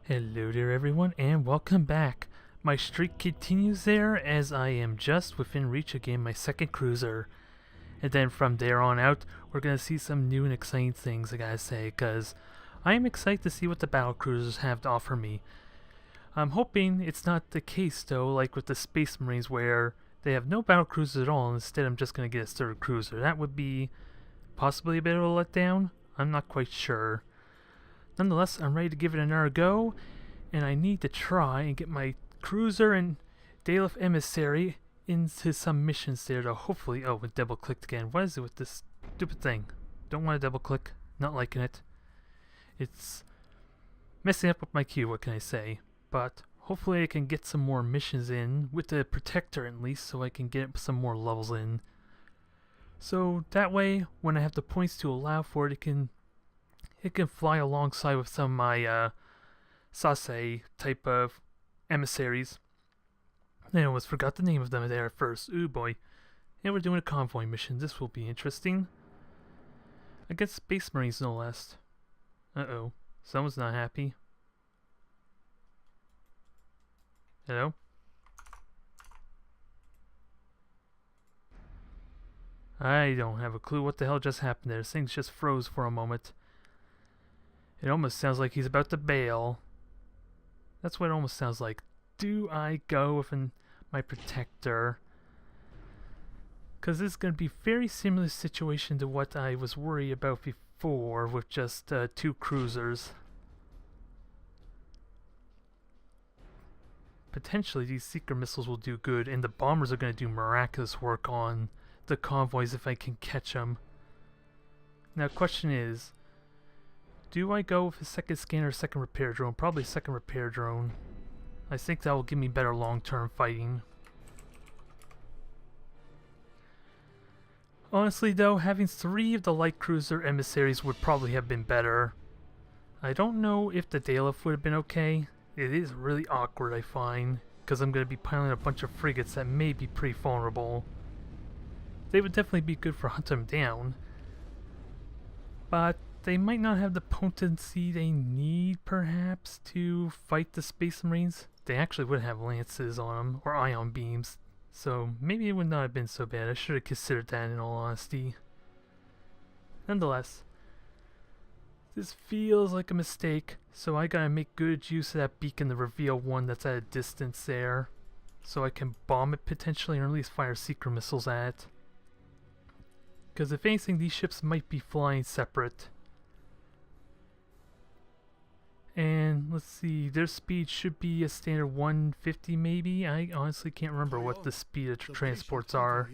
Hello there everyone and welcome back. My streak continues there as I am just within reach again my second cruiser. And then from there on out we're going to see some new and exciting things, I gotta say, because I am excited to see what the Battlecruisers have to offer me. I'm hoping it's not the case though, like with the Space Marines where they have no Battlecruisers at all and instead I'm just going to get a third cruiser. That would be possibly a bit of a letdown. I'm not quite sure. Nonetheless, I'm ready to give it another go, and I need to try and get my cruiser and Dalef emissary into some missions there to hopefully... Oh, it double clicked again. What is it with this stupid thing? Don't want to double click. Not liking it. It's messing up with my queue, what can I say? But hopefully I can get some more missions in with the protector at least, so I can get some more levels in. So that way, when I have the points to allow for it, it can fly alongside with some of my Sase type of emissaries. I almost forgot the name of them there at first. Ooh boy. And we're doing a convoy mission. This will be interesting. Against Space Marines no less. Uh-oh. Someone's not happy. Hello? I don't have a clue what the hell just happened there. This thing just froze for a moment. It almost sounds like he's about to bail. That's what it almost sounds like. Do I go with my protector? Because this is going to be a very similar situation to what I was worried about before with just two cruisers. Potentially these seeker missiles will do good, and the bombers are going to do miraculous work on the convoys if I can catch them. Now the question is, do I go with a second scanner or second repair drone? Probably second repair drone. I think that will give me better long-term fighting. Honestly though, having 3 of the light cruiser emissaries would probably have been better. I don't know if the Dalef would have been okay. It is really awkward, I find, because I'm going to be piloting a bunch of frigates that may be pretty vulnerable. They would definitely be good for hunting them down, but they might not have the potency they need, perhaps, to fight the Space Marines. They actually would have lances on them, or ion beams, so maybe it would not have been so bad. I should have considered that in all honesty. Nonetheless, this feels like a mistake, so I gotta make good use of that beacon, the reveal one that's at a distance there, so I can bomb it potentially, or at least fire seeker missiles at it. Because if anything, these ships might be flying separate. And let's see, their speed should be a standard 150 maybe. I honestly can't remember what the speed of transports are.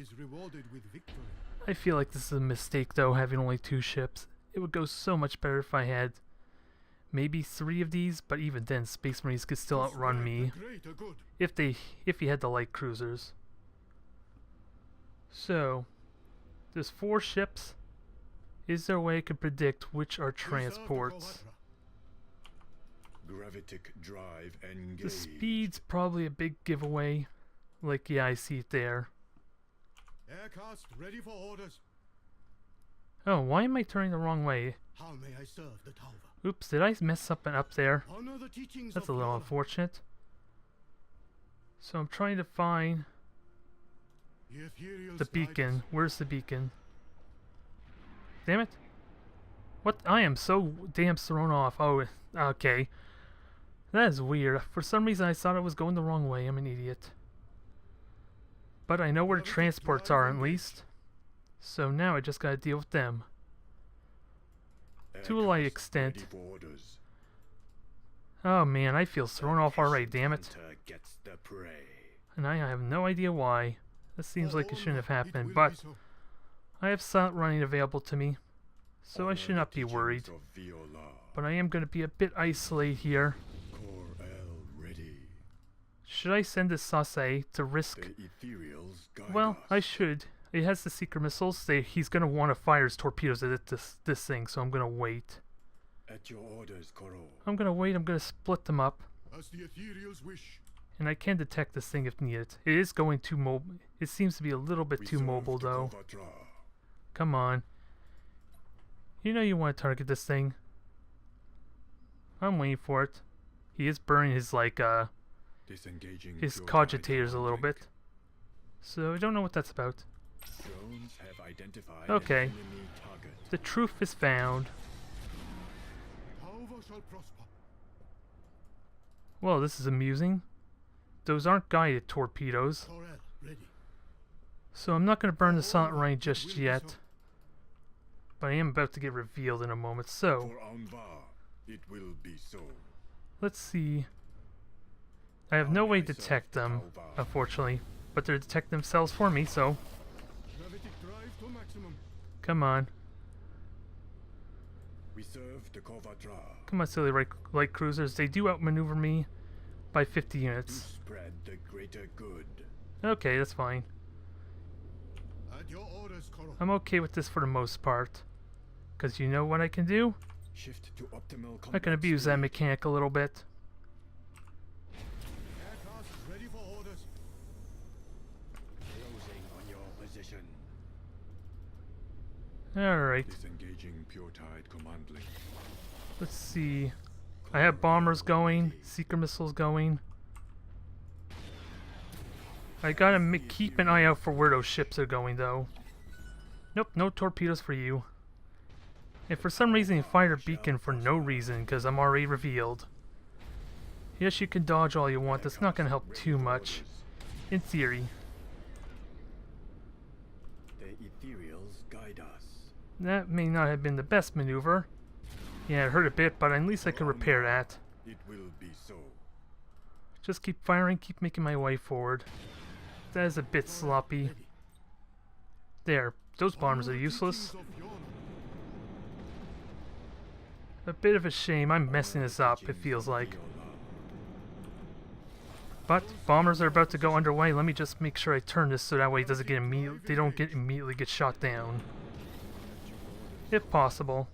I feel like this is a mistake though, having only 2 ships. It would go so much better if I had maybe 3 of these, but even then Space Marines could still outrun me if you had the light cruisers. So there's 4 ships. Is there a way I can predict which are transports? Gravitic drive engaged. The speed's probably a big giveaway. Like, yeah, I see it there. Aircast ready for orders. Oh, why am I turning the wrong way? How may I serve the Talva? Oops, did I mess something up there? Honor the teachings That's a of little Talva. unfortunate. So I'm trying to find The ethereal the beacon. spiders. Where's the beacon? Damn it. What? I am so damn thrown off. Oh, okay. That is weird. For some reason I thought it was going the wrong way. I'm an idiot. But I know where the transports are at least. So now I just gotta deal with them. To a light extent. Oh man, I feel thrown off already, damn it. Gets the prey. And I have no idea why. This seems like it shouldn't have happened, but I have silent running available to me, so I should not be worried. But I am going to be a bit isolated here. Should I send this Sase to risk? Well, I should. It has the seeker missiles. He's going to want to fire his torpedoes at this thing, so I'm going to wait. At your orders, Koro. I'm going to wait. I'm going to split them up. As the ethereals wish. And I can detect this thing if needed. It is going too mobile. It seems to be a little bit too mobile, though. Come on. You know you want to target this thing. I'm waiting for it. He is burning his Disengaging his pure cogitators tide a little command bit. So I don't know what that's about. link. Drones have identified Okay. an enemy target. The truth is found. However shall prosper. Well, this is amusing. Those aren't guided torpedoes, Corel, ready. so I'm not going to burn the solid rain just yet. But I am about to get revealed in a moment, so For Anvar, it will be so. let's see. I have no way to detect them, unfortunately, but they detect themselves for me, so Gravitic drive to maximum. come on. We serve the Kovatra Come on, silly light cruisers. They do outmaneuver me by 50 to units. spread the greater good. Okay, that's fine. At your orders, Corel. I'm okay with this for the most part. Because you know what I can do? Shift to optimal combat I can abuse that speed. mechanic a little bit. Aircraft ready for orders. Closing on your position. Alright, Disengaging pure tide command link. let's see. I have bombers going, seeker missiles going. I gotta keep an eye out for where those ships are going, though. Nope, no torpedoes for you. And for some reason you fired a beacon for no reason, because I'm already revealed. Yes, you can dodge all you want, that's not gonna help too much. In theory. The ethereals guide us. That may not have been the best maneuver. Yeah, it hurt a bit, but at least I can repair that. It will be so. Just keep firing, keep making my way forward. That is a bit sloppy. There, those bombers are useless. A bit of a shame, I'm messing this up, it feels like. But bombers are about to go underway. Let me just make sure I turn this so that way it doesn't get they don't get immediately get shot down. If possible.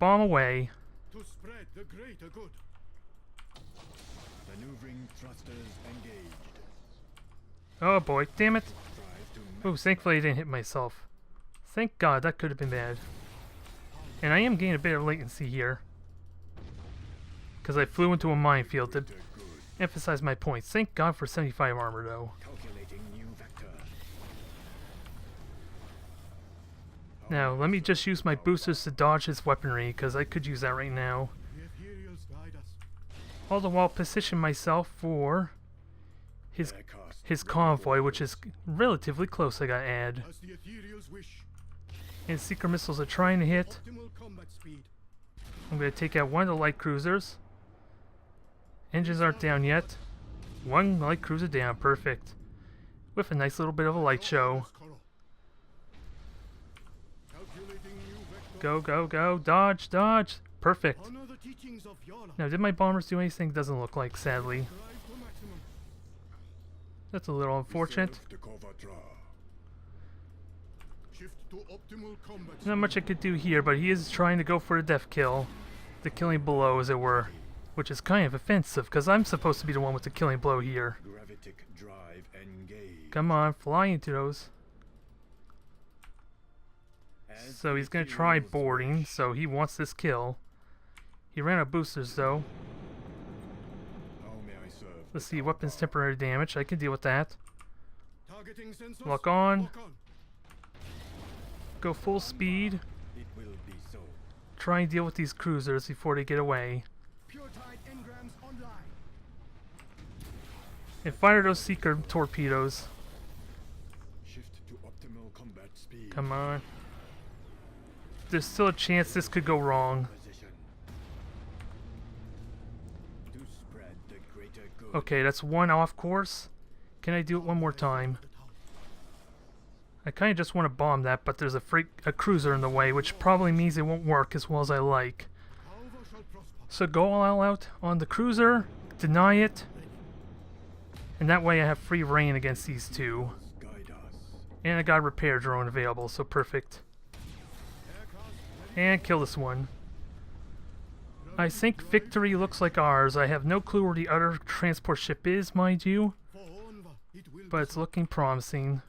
Bomb away. To spread the greater good. Maneuvering thrusters engaged. Oh boy, damn it. Drive to Oh, thankfully I didn't hit myself. Thank God, that could have been bad. And I am getting a bit of latency here. Because I flew into a minefield to good. emphasize my points. Thank God for 75 armor though. Calculating new vector. Now, let me just use my boosters to dodge his weaponry, because I could use that right now. The ethereals guide us. All the while position myself for his convoy, which is relatively close, I gotta add. As the ethereals wish. And seeker missiles are trying to hit. Optimal combat speed. I'm gonna take out one of the light cruisers. Engines aren't down yet. One light cruiser down, perfect. With a nice little bit of a light show. Calculating new vector. Go, go, go, dodge, dodge. Perfect. Honor the teachings of Yana. Now, did my bombers do anything? Doesn't look like, sadly. Drive to maximum. That's a little unfortunate. Serve the Kovatra. Shift to optimal combat. Not much I could do here, but he is trying to go for a death kill. The killing blow, as it were. Which is kind of offensive, because I'm supposed to be the one with the killing blow here. Gravitic drive engaged. Come on, fly into those. As So he's the going to try ethereals boarding, wish. so he wants this kill. He ran out of boosters, though. How may I serve? Let's see, weapons temporary damage. I can deal with that. Targeting sensors. Lock on. Lock on. Go full speed. It will be so. Try and deal with these cruisers before they get away. Pure tide engrams online. And fire those seeker torpedoes. Shift to optimal combat speed. Come on. There's still a chance this could go wrong. Position. To spread the greater good. Okay, that's one off course. Can I do it one more time? I kind of just want to bomb that, but there's a cruiser in the way, which probably means it won't work as well as I like. However shall prosper. So go all out on the cruiser, deny it, and that way I have free reign against these two. Guide us. And I got a repair drone available, so perfect. Aircraft ready. And kill this one. I think victory looks like ours. I have no clue where the other transport ship is, mind you, For Onva, it will but be it's so. looking promising.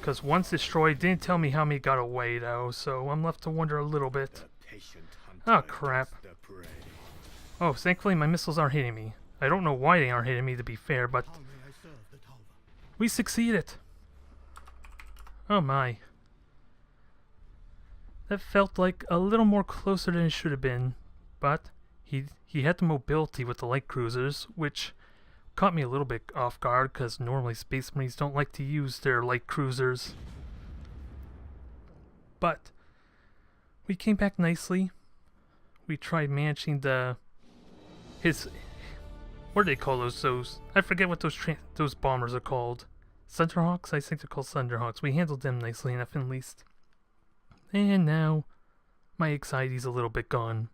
Because once destroyed, didn't tell me how many got away though, so I'm left to wonder a little bit. The patient Oh, hunter crap. gets the prey. Oh, thankfully my missiles aren't hitting me. I don't know why they aren't hitting me, to be fair, but How may I serve the Talva? we succeeded! Oh my. That felt like a little more closer than it should have been, but he had the mobility with the light cruisers, which caught me a little bit off guard because normally Space Marines don't like to use their light cruisers. But we came back nicely. We tried managing what do they call those? I forget what those bombers are called. Thunderhawks? I think they're called Thunderhawks. We handled them nicely enough, at least. And now, my anxiety's a little bit gone.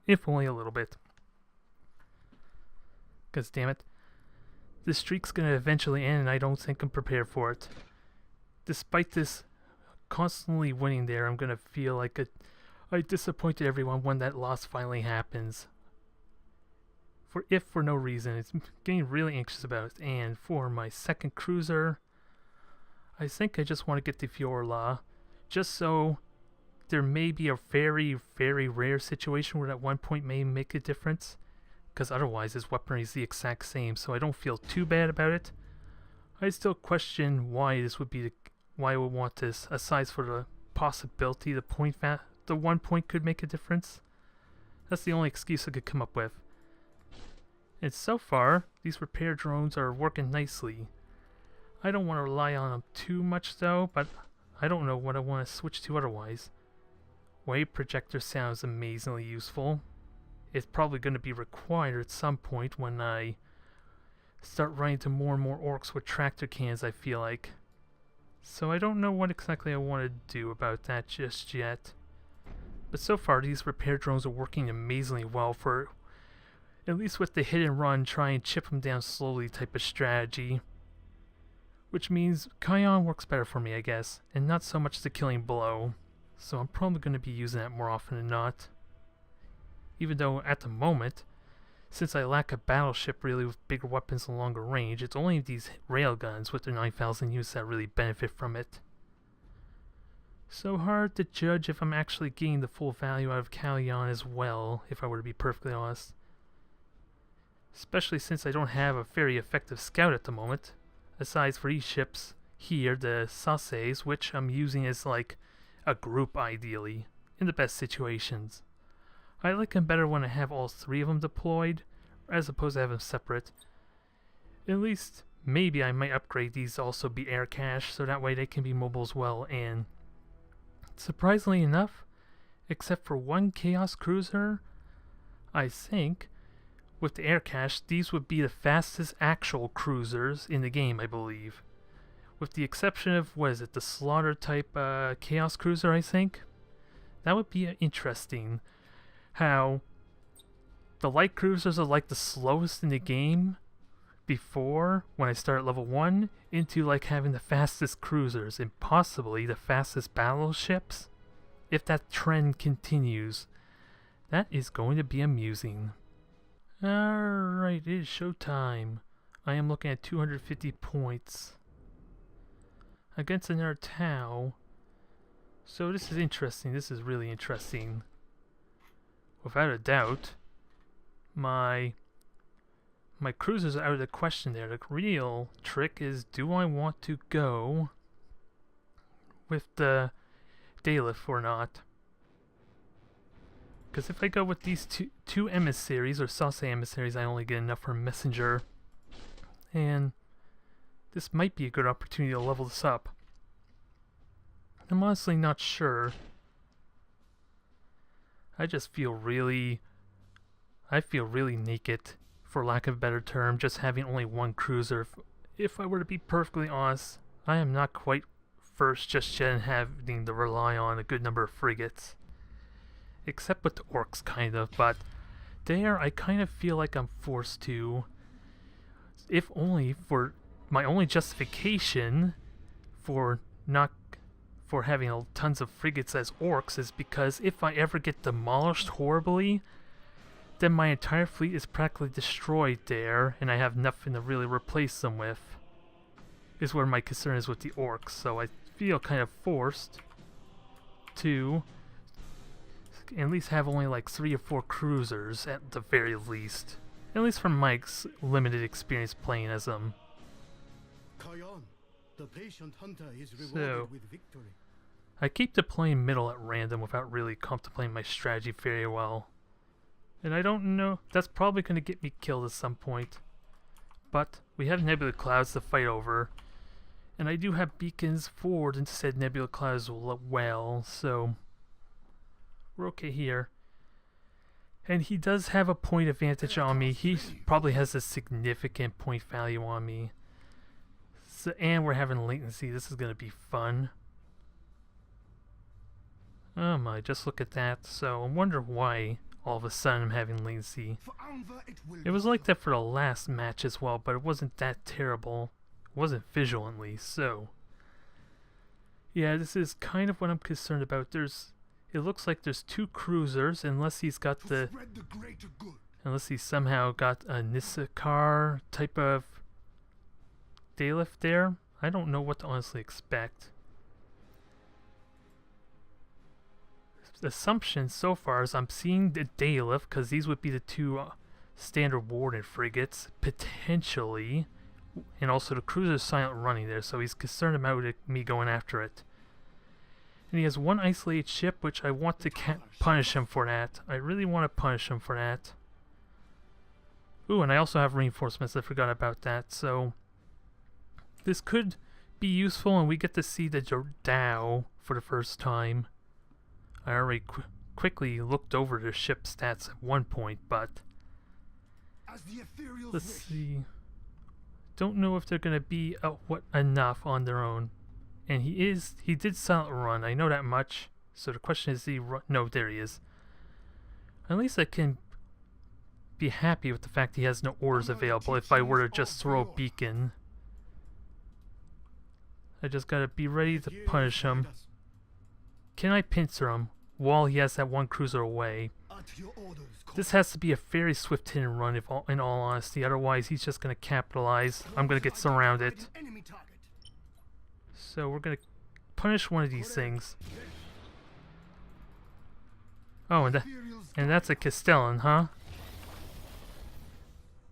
If only a little bit. Because, damn it, this streak's gonna eventually end, and I don't think I'm prepared for it. Despite this constantly winning there, I'm gonna feel like I disappointed everyone when that loss finally happens. For no reason. It's getting really anxious about it. And for my second cruiser, I think I just want to get the Fiorla, just so there may be a very, very rare situation where at one point may make a difference, because otherwise his weaponry is the exact same, so I don't feel too bad about it. I still question why this would be why I would want this, aside for the possibility the 1 point could make a difference. That's the only excuse I could come up with. And so far, these repair drones are working nicely. I don't want to rely on them too much though, but I don't know what I want to switch to otherwise. Wave projector sounds amazingly useful. It's probably going to be required at some point when I start running to more and more orcs with tractor cans, I feel like. So I don't know what exactly I want to do about that just yet. But so far these repair drones are working amazingly well for, at least with the hit and run, try and chip them down slowly type of strategy. Which means Kion works better for me, I guess, and not so much the killing blow. So I'm probably going to be using that more often than not. Even though at the moment, since I lack a battleship really with bigger weapons and longer range, it's only these railguns with their 9,000 units that really benefit from it. So hard to judge if I'm actually getting the full value out of Kion as well, if I were to be perfectly honest. Especially since I don't have a very effective scout at the moment. Aside for these ships here, the Sasses, which I'm using as like a group ideally, in the best situations. I like them better when I have all three of them deployed, as opposed to have them separate. At least, maybe I might upgrade these to also be air cache, so that way they can be mobile as well, and surprisingly enough, except for one Chaos Cruiser, I think, with the air cache, these would be the fastest actual cruisers in the game, I believe. With the exception of, what is it, the Slaughter type Chaos Cruiser, I think? That would be interesting. How the light cruisers are like the slowest in the game before, when I start at level 1, into like having the fastest cruisers and possibly the fastest battleships. If that trend continues, that is going to be amusing. Alright, it is showtime. I am looking at 250 points against another Tau. So this is interesting. This is really interesting. Without a doubt, my cruisers are out of the question there. The real trick is, do I want to go with the Daleth or not? Because if I go with these two emissaries, or Sasse emissaries, I only get enough for messenger. And this might be a good opportunity to level this up. I'm honestly not sure. I feel really naked, for lack of a better term, just having only one cruiser. If I were to be perfectly honest, I am not quite first just yet and having to rely on a good number of frigates. Except with the orcs, kind of, but there I kind of feel like I'm forced to, if only for my only justification for having tons of frigates as orcs is because if I ever get demolished horribly, then my entire fleet is practically destroyed there, and I have nothing to really replace them with. Is where my concern is with the orcs, so I feel kind of forced to at least have only like 3 or 4 cruisers at the very least. At least from my limited experience playing as them. Kion, the patient hunter is So- rewarded with victory. I keep deploying middle at random without really contemplating my strategy very well. And I don't know, that's probably going to get me killed at some point. But we have nebula clouds to fight over. And I do have beacons forward into said nebula clouds well, so we're okay here. And he does have a point advantage on me. He probably has a significant point value on me. So, and we're having latency. This is going to be fun. Oh my, just look at that. So I wonder why all of a sudden I'm having latency. For Anva it will It was like that for the last match as well, but it wasn't that terrible. It wasn't visual at least, so. Yeah, this is kind of what I'm concerned about. It looks like there's 2 cruisers, unless he's got to spread the greater good. unless he's somehow got a Nisakar type of daylift there. I don't know what to honestly expect. The assumption so far is I'm seeing the daylift, because these would be the 2 standard warden frigates, potentially. And also the cruiser's silent running there, so he's concerned about me going after it. And he has 1 isolated ship, which I want to punish him for that. I really want to punish him for that. Ooh, and I also have reinforcements, I forgot about that, so this could be useful, and we get to see the Dow for the first time. I already quickly looked over the ship stats at one point, but As the ethereals let's wish. see. Don't know if they're gonna be enough on their own. And he did silent run, I know that much. So the question is, no, there he is. At least I can be happy with the fact he has no orders available if I were to just throw a beacon. I just gotta be ready to punish him. Can I pincer him while he has that 1 cruiser away? At your orders, This has to be a very swift hit and run in all honesty, otherwise he's just going to capitalize. I'm going to get surrounded. enemy target. So we're going to punish one of these things. Oh, and that's a Castellan, huh?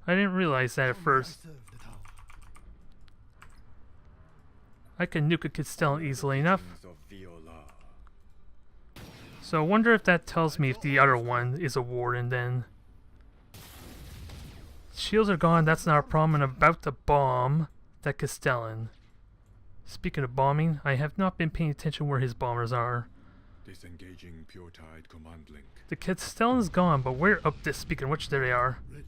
I didn't realize that at first. I can nuke a Castellan easily enough. Of Viola. So I wonder if that tells me if the other one is a warden then. Shields are gone, that's not a problem, and I'm about to bomb that Castellan. Speaking of bombing, I have not been paying attention where his bombers are. Disengaging Pure Tide command link. The Castellan's gone, but where up this speaking of which there they are. Ready.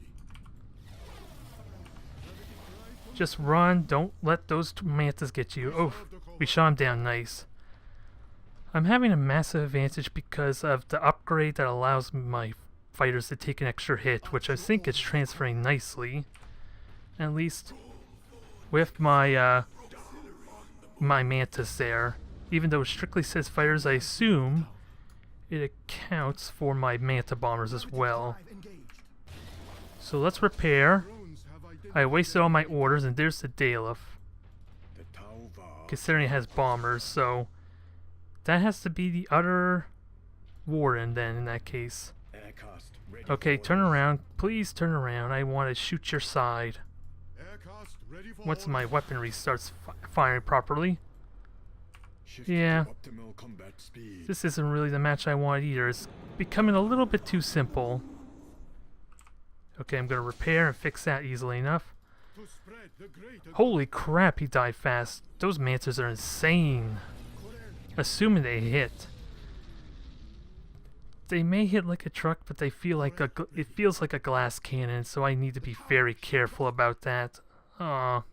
Just run, don't let those mantas get you. Oh, we shot him down nice. I'm having a massive advantage because of the upgrade that allows my fighters to take an extra hit, which I think is transferring nicely. At least with my my mantas there. Even though it strictly says fighters, I assume it accounts for my manta bombers as well. So let's repair. I wasted all my orders, and there's the Dalef. The Tauva. Considering it has bombers, so that has to be the other warden then in that case. Aircast ready Okay, for turn orders. around. Please turn around. I want to shoot your side. Aircast ready for Once my orders. weaponry starts firing properly. Shift Yeah. to optimal combat speed. This isn't really the match I want either. It's becoming a little bit too simple. Okay, I'm going to repair and fix that easily enough. To spread the greater Holy crap, he died fast. Those mantas are insane. Assuming they hit. They may hit like a truck, but they feel like it feels like a glass cannon, so I need to be very careful about that. Aw,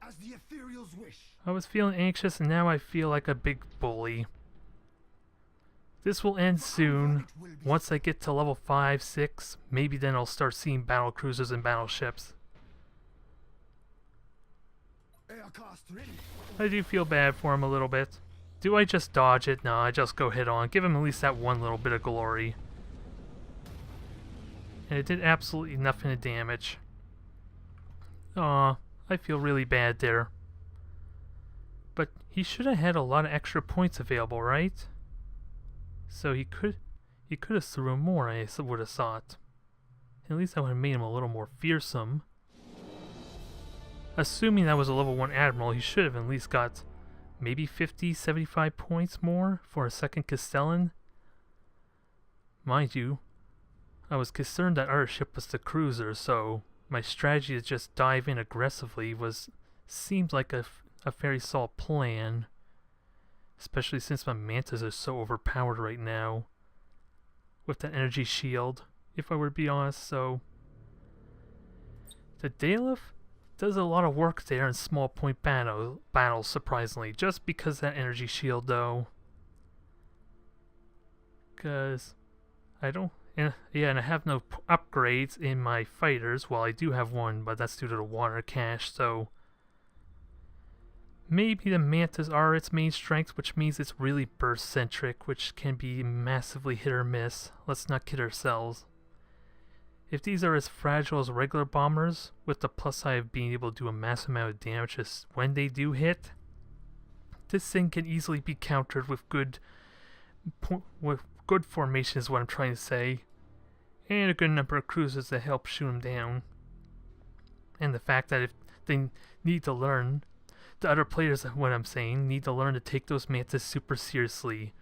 as the ethereals wish. I was feeling anxious and now I feel like a big bully. This will end soon. Once I get to level 5, 6, maybe then I'll start seeing battlecruisers and battleships. Aircast ready. I do feel bad for him a little bit. Do I just dodge it? No, I just go head on. Give him at least that one little bit of glory. And it did absolutely nothing to damage. Aw, I feel really bad there. But he should have had a lot of extra points available, right? So he could have threw him more, I would have thought. At least that would have made him a little more fearsome. Assuming that was a level 1 Admiral, he should have at least got maybe 50, 75 points more for a second Castellan. Mind you, I was concerned that our ship was the cruiser, so my strategy to just dive in aggressively seemed like a very solid plan. Especially since my Mantas are so overpowered right now. With that energy shield, if I were to be honest, so... The Dalef does a lot of work there in small point battles, surprisingly. Just because that energy shield, though. Because I don't... and I have no upgrades in my fighters. Well, I do have one, but that's due to the water cache, so... Maybe the Mantas are its main strength, which means it's really burst-centric, which can be massively hit or miss. Let's not kid ourselves. If these are as fragile as regular bombers, with the plus side of being able to do a massive amount of damage just when they do hit, this thing can easily be countered with good formation is what I'm trying to say, and a good number of cruisers that help shoot them down. And the fact that if they need to learn, the other players, what I'm saying, need to learn to take those Mantas super seriously.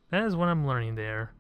That is what I'm learning there.